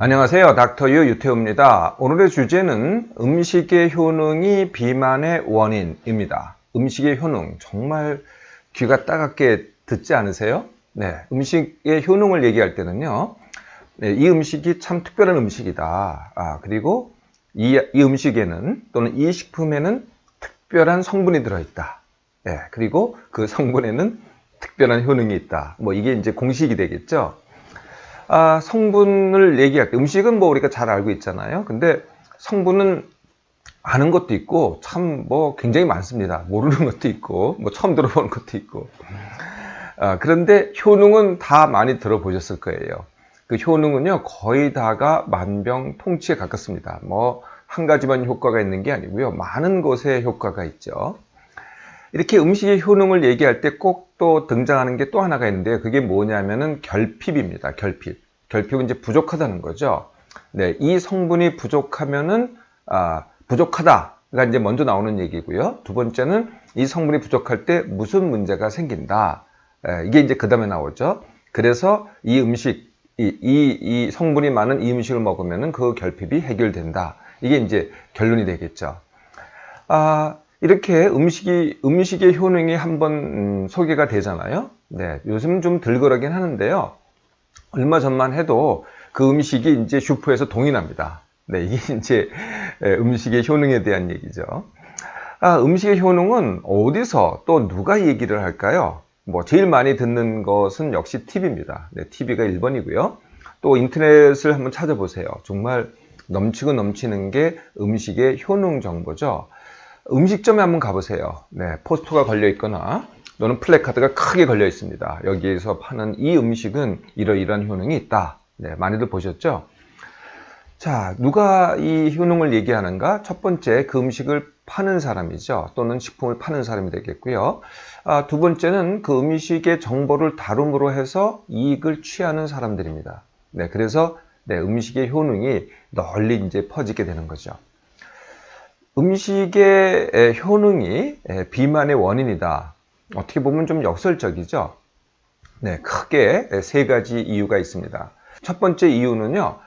안녕하세요. 닥터유 유태우입니다. 오늘의 주제는 음식의 효능이 비만의 원인입니다. 음식의 효능, 정말 귀가 따갑게 듣지 않으세요? 네, 음식의 효능을 얘기할 때는요, 네, 이 음식이 참 특별한 음식이다. 그리고 이 음식에는 또는 이 식품에는 특별한 성분이 들어있다. 네, 그리고 그 성분에는 특별한 효능이 있다. 이게 이제 공식이 되겠죠. 성분을 얘기할 때 음식은 우리가 잘 알고 있잖아요. 근데 성분은 아는 것도 있고 참 굉장히 많습니다. 모르는 것도 있고 처음 들어보는 것도 있고. 그런데 효능은 다 많이 들어보셨을 거예요. 그 효능은요 거의 다가 만병통치에 가깝습니다. 한 가지만 효과가 있는 게 아니고요. 많은 곳에 효과가 있죠. 이렇게 음식의 효능을 얘기할 때 꼭 또 등장하는 게 또 하나가 있는데요. 그게 뭐냐면은 결핍입니다. 결핍. 결핍은 이제 부족하다는 거죠. 네, 이 성분이 부족하면은 부족하다가 이제 먼저 나오는 얘기고요. 두 번째는 이 성분이 부족할 때 무슨 문제가 생긴다. 이게 이제 그 다음에 나오죠. 그래서 이 음식, 이 성분이 많은 이 음식을 먹으면은 그 결핍이 해결된다. 이게 이제 결론이 되겠죠. 이렇게 음식의 효능이 한번 소개가 되잖아요. 네, 요즘 좀 들그러긴 하는데요. 얼마 전만 해도 그 음식이 이제 슈퍼에서 동인합니다. 네, 이게 이제 음식의 효능에 대한 얘기죠. 음식의 효능은 어디서 또 누가 얘기를 할까요? 제일 많이 듣는 것은 역시 TV입니다. 네, TV가 1번이고요. 또 인터넷을 한번 찾아보세요. 정말 넘치고 넘치는 게 음식의 효능 정보죠. 음식점에 한번 가보세요. 네, 포스터가 걸려 있거나 또는 플래카드가 크게 걸려 있습니다. 여기에서 파는 이 음식은 이러이러한 효능이 있다. 네, 많이들 보셨죠? 자, 누가 이 효능을 얘기하는가? 첫 번째, 그 음식을 파는 사람이죠. 또는 식품을 파는 사람이 되겠고요. 두 번째는 그 음식의 정보를 다룸으로 해서 이익을 취하는 사람들입니다. 네, 그래서 음식의 효능이 널리 이제 퍼지게 되는 거죠. 음식의 효능이 비만의 원인이다. 어떻게 보면 좀 역설적이죠. 네, 크게 세 가지 이유가 있습니다. 첫 번째 이유는요,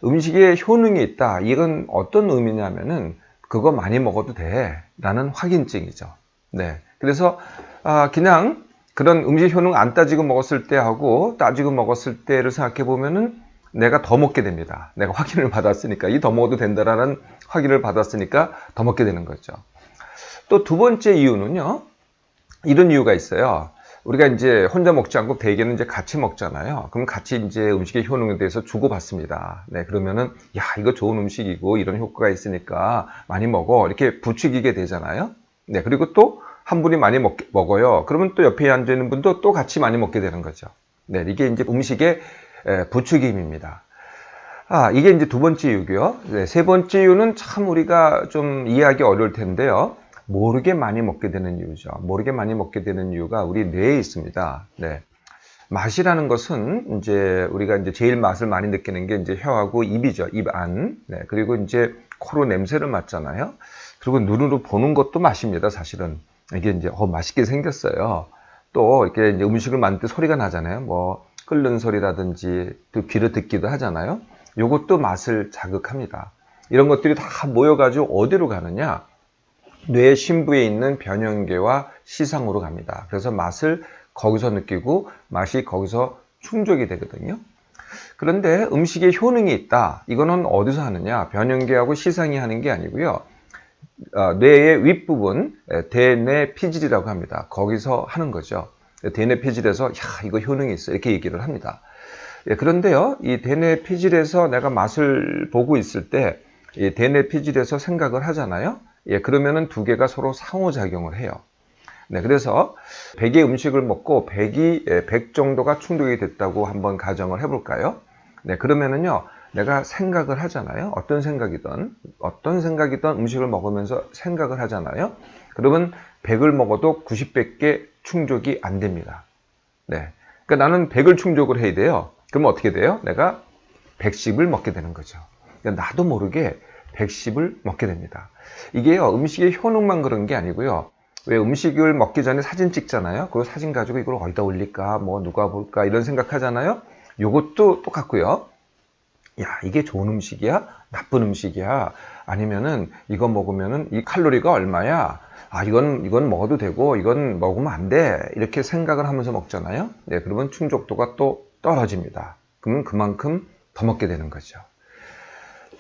음식에 효능이 있다. 이건 어떤 의미냐면은 그거 많이 먹어도 돼 라는 확인증이죠. 네, 그래서 그냥 그런 음식 효능 안 따지고 먹었을 때하고 따지고 먹었을 때를 생각해 보면은 내가 더 먹게 됩니다. 내가 확인을 받았으니까, 이 더 먹어도 된다라는 확인을 받았으니까 더 먹게 되는 거죠. 또 두 번째 이유는요, 이런 이유가 있어요. 우리가 이제 혼자 먹지 않고 대개는 이제 같이 먹잖아요. 그럼 같이 이제 음식의 효능에 대해서 주고받습니다. 네, 그러면은, 야, 이거 좋은 음식이고 이런 효과가 있으니까 많이 먹어. 이렇게 부추기게 되잖아요. 네, 그리고 또 한 분이 많이 먹어요. 그러면 또 옆에 앉아있는 분도 또 같이 많이 먹게 되는 거죠. 네, 이게 이제 음식의 부추김입니다. 이게 이제 두 번째 이유고요. 네, 세 번째 이유는 참 우리가 좀 이해하기 어려울 텐데요. 모르게 많이 먹게 되는 이유죠. 모르게 많이 먹게 되는 이유가 우리 뇌에 있습니다. 네. 맛이라는 것은 이제 우리가 이제 제일 맛을 많이 느끼는 게 이제 혀하고 입이죠. 입 안. 네. 그리고 이제 코로 냄새를 맡잖아요. 그리고 눈으로 보는 것도 맛입니다. 사실은. 이게 이제 맛있게 생겼어요. 또 이렇게 이제 음식을 만들 때 소리가 나잖아요. 끓는 소리라든지 또 귀로 듣기도 하잖아요. 요것도 맛을 자극합니다. 이런 것들이 다 모여가지고 어디로 가느냐? 뇌 심부에 있는 변형계와 시상으로 갑니다. 그래서 맛을 거기서 느끼고 맛이 거기서 충족이 되거든요. 그런데 음식에 효능이 있다. 이거는 어디서 하느냐? 변형계하고 시상이 하는 게 아니고요. 뇌의 윗부분, 대뇌 피질이라고 합니다. 거기서 하는 거죠. 대뇌 피질에서 이거 효능이 있어 이렇게 얘기를 합니다. 그런데요, 이 대뇌 피질에서 내가 맛을 보고 있을 때 이 대뇌 피질에서 생각을 하잖아요. 그러면은 두 개가 서로 상호작용을 해요. 네, 그래서 100의 음식을 먹고 100 정도가 충족이 됐다고 한번 가정을 해볼까요? 네, 그러면은요, 내가 생각을 하잖아요. 어떤 생각이든 음식을 먹으면서 생각을 하잖아요. 그러면 100을 먹어도 90밖에 충족이 안 됩니다. 네, 그러니까 나는 100을 충족을 해야 돼요. 그러면 어떻게 돼요? 내가 110을 먹게 되는 거죠. 그러니까 나도 모르게 110을 먹게 됩니다. 이게요, 음식의 효능만 그런 게 아니고요. 왜 음식을 먹기 전에 사진 찍잖아요. 그리고 사진 가지고 이걸 어디다 올릴까, 누가 볼까 이런 생각하잖아요. 요것도 똑같고요. 야, 이게 좋은 음식이야? 나쁜 음식이야? 아니면은 이거 먹으면은 이 칼로리가 얼마야? 아, 이건 먹어도 되고 이건 먹으면 안 돼. 이렇게 생각을 하면서 먹잖아요. 네, 그러면 충족도가 또 떨어집니다. 그러면 그만큼 더 먹게 되는 거죠.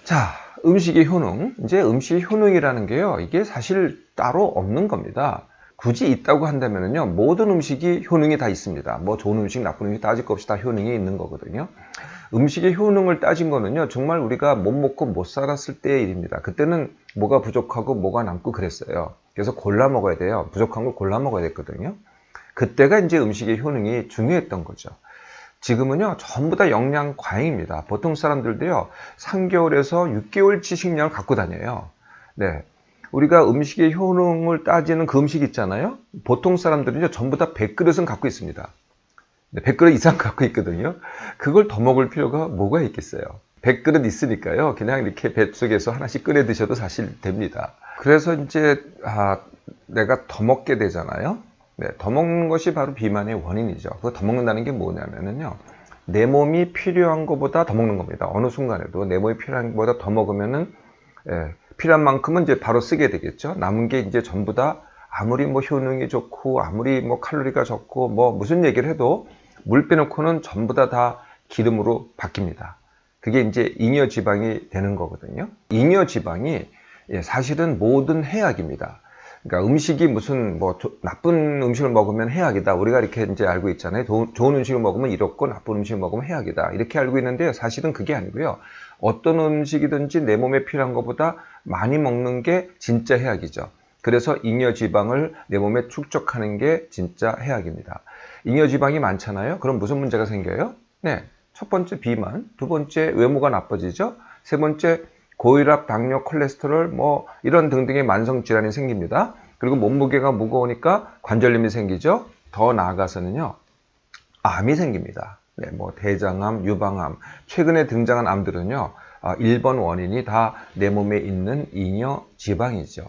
자, 음식의 효능. 이제 음식의 효능이라는 게요, 이게 사실 따로 없는 겁니다. 굳이 있다고 한다면요, 모든 음식이 효능이 다 있습니다. 뭐 좋은 음식, 나쁜 음식 따질 것 없이 다 효능이 있는 거거든요. 음식의 효능을 따진 거는요, 정말 우리가 못 먹고 못 살았을 때의 일입니다. 그때는 뭐가 부족하고 뭐가 남고 그랬어요. 그래서 골라 먹어야 돼요. 부족한 걸 골라 먹어야 됐거든요. 그때가 이제 음식의 효능이 중요했던 거죠. 지금은요, 전부 다 영양 과잉입니다. 보통 사람들도요, 3개월에서 6개월치 식량을 갖고 다녀요. 네. 우리가 음식의 효능을 따지는 그 음식 있잖아요. 보통 사람들은요, 전부 다 100그릇은 갖고 있습니다. 100그릇 이상 갖고 있거든요. 그걸 더 먹을 필요가 뭐가 있겠어요. 100그릇 있으니까요, 그냥 이렇게 뱃속에서 하나씩 꺼내 드셔도 사실 됩니다. 그래서 이제 내가 더 먹게 되잖아요. 네, 더 먹는 것이 바로 비만의 원인이죠. 그 더 먹는다는 게 뭐냐면요, 내 몸이 필요한 것보다 더 먹는 겁니다. 어느 순간에도 내 몸이 필요한 것보다 더 먹으면은, 필요한 만큼은 이제 바로 쓰게 되겠죠. 남은 게 이제 전부 다 아무리 뭐 효능이 좋고 아무리 뭐 칼로리가 적고 뭐 무슨 얘기를 해도 물 빼놓고는 전부 다 기름으로 바뀝니다. 그게 이제 잉여지방이 되는 거거든요. 잉여지방이 사실은 모든 해악입니다. 그러니까 음식이 무슨 뭐 나쁜 음식을 먹으면 해악이다. 우리가 이렇게 이제 알고 있잖아요. 좋은 음식을 먹으면 이롭고 나쁜 음식을 먹으면 해악이다. 이렇게 알고 있는데요. 사실은 그게 아니고요. 어떤 음식이든지 내 몸에 필요한 것보다 많이 먹는 게 진짜 해악이죠. 그래서 잉여지방을 내 몸에 축적하는 게 진짜 해악입니다. 잉여지방이 많잖아요. 그럼 무슨 문제가 생겨요? 네, 첫 번째 비만, 두 번째 외모가 나빠지죠. 세 번째 고혈압, 당뇨, 콜레스테롤 뭐 이런 등등의 만성 질환이 생깁니다. 그리고 몸무게가 무거우니까 관절염이 생기죠. 더 나아가서는요, 암이 생깁니다. 네, 뭐 대장암, 유방암, 최근에 등장한 암들은요, 1번 원인이 다 내 몸에 있는 잉여 지방이죠.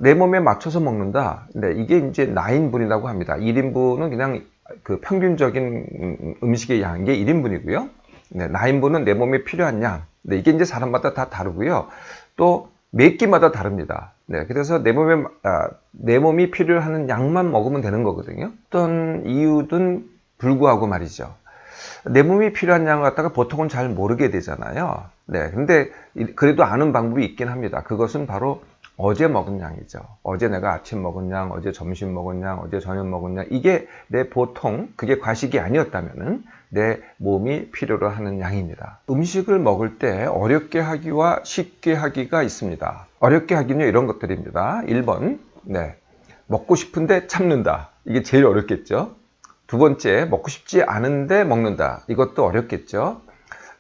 내 몸에 맞춰서 먹는다. 네, 이게 이제 나인분이라고 합니다. 1인분은 그냥 그 평균적인 음식의 양, 이게 1인분이고요. 네, 나인분은 내 몸에 필요한 양. 네, 이게 이제 사람마다 다 다르고요. 또 몇 끼마다 다릅니다. 네, 그래서 내 몸이 필요한 양만 먹으면 되는 거거든요. 어떤 이유든 불구하고 말이죠. 내 몸이 필요한 양을 갖다가 보통은 잘 모르게 되잖아요. 네, 근데 그래도 아는 방법이 있긴 합니다. 그것은 바로 어제 먹은 양이죠. 어제 내가 아침 먹은 양, 어제 점심 먹은 양, 어제 저녁 먹은 양. 이게 내 보통, 그게 과식이 아니었다면은 내 몸이 필요로 하는 양입니다. 음식을 먹을 때 어렵게 하기와 쉽게 하기가 있습니다. 어렵게 하기는요, 이런 것들입니다. 1번, 네, 먹고 싶은데 참는다. 이게 제일 어렵겠죠. 두 번째, 먹고 싶지 않은데 먹는다. 이것도 어렵겠죠.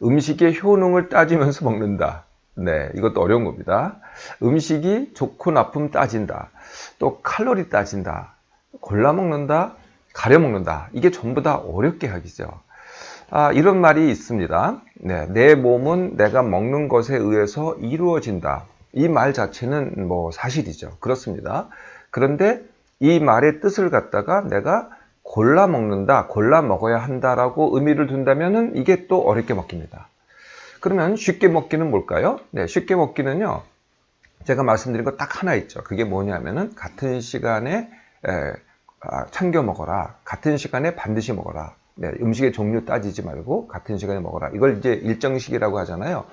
음식의 효능을 따지면서 먹는다. 네, 이것도 어려운 겁니다. 음식이 좋고 나쁨 따진다. 또 칼로리 따진다. 골라 먹는다. 가려 먹는다. 이게 전부 다 어렵게 하기죠. 이런 말이 있습니다. 네, 내 몸은 내가 먹는 것에 의해서 이루어진다. 이 말 자체는 뭐 사실이죠. 그렇습니다. 그런데 이 말의 뜻을 갖다가 내가 골라 먹는다, 골라 먹어야 한다라고 의미를 둔다면은 이게 또 어렵게 먹힙니다. 그러면 쉽게 먹기는 뭘까요? 네, 쉽게 먹기는요, 제가 말씀드린 거 딱 하나 있죠. 그게 뭐냐면은 같은 시간에 챙겨 먹어라. 같은 시간에 반드시 먹어라. 네, 음식의 종류 따지지 말고 같은 시간에 먹어라. 이걸 이제 일정식이라고 하잖아요.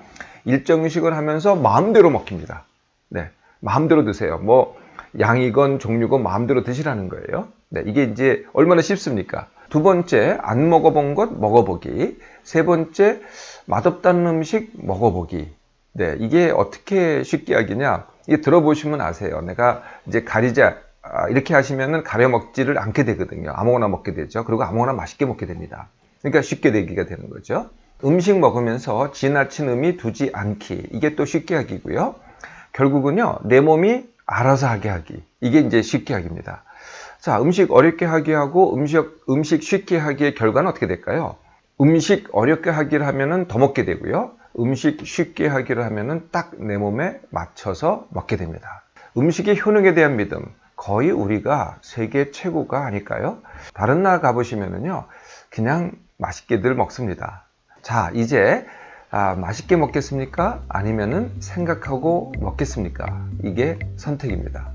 일정식을 하면서 마음대로 먹힙니다. 네, 마음대로 드세요. 뭐 양이건 종류건 마음대로 드시라는 거예요. 네, 이게 이제 얼마나 쉽습니까? 두 번째, 안 먹어본 것 먹어보기. 세 번째, 맛없다는 음식 먹어보기. 네, 이게 어떻게 쉽게 하기냐? 이게 들어보시면 아세요. 내가 이제 이렇게 하시면은 가려 먹지를 않게 되거든요. 아무거나 먹게 되죠. 그리고 아무거나 맛있게 먹게 됩니다. 그러니까 쉽게 되기가 되는 거죠. 음식 먹으면서 지나친 의미 두지 않기. 이게 또 쉽게 하기고요. 결국은요, 내 몸이 알아서 하게 하기. 이게 이제 쉽게 하기입니다. 자, 음식 어렵게 하게 하고 음식 쉽게 하기의 결과는 어떻게 될까요? 음식 어렵게 하기를 하면은 더 먹게 되고요. 음식 쉽게 하기를 하면은 딱 내 몸에 맞춰서 먹게 됩니다. 음식의 효능에 대한 믿음. 거의 우리가 세계 최고가 아닐까요? 다른 나라 가보시면은요, 그냥 맛있게들 먹습니다. 자, 이제 맛있게 먹겠습니까? 아니면은 생각하고 먹겠습니까? 이게 선택입니다.